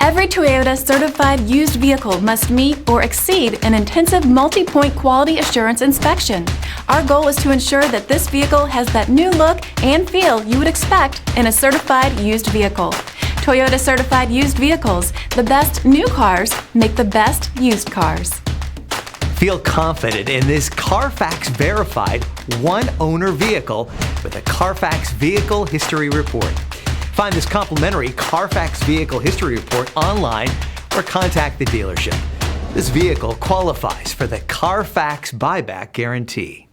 Every Toyota certified used vehicle must meet or exceed an intensive multi-point quality assurance inspection. Our goal is to ensure that this vehicle has that new look and feel you would expect in a certified used vehicle. Toyota certified used vehicles, the best new cars make the best used cars. Feel confident in this Carfax verified one-owner vehicle with a Carfax Vehicle History Report. Find this complimentary Carfax Vehicle History Report online or contact the dealership. This vehicle qualifies for the Carfax Buyback Guarantee.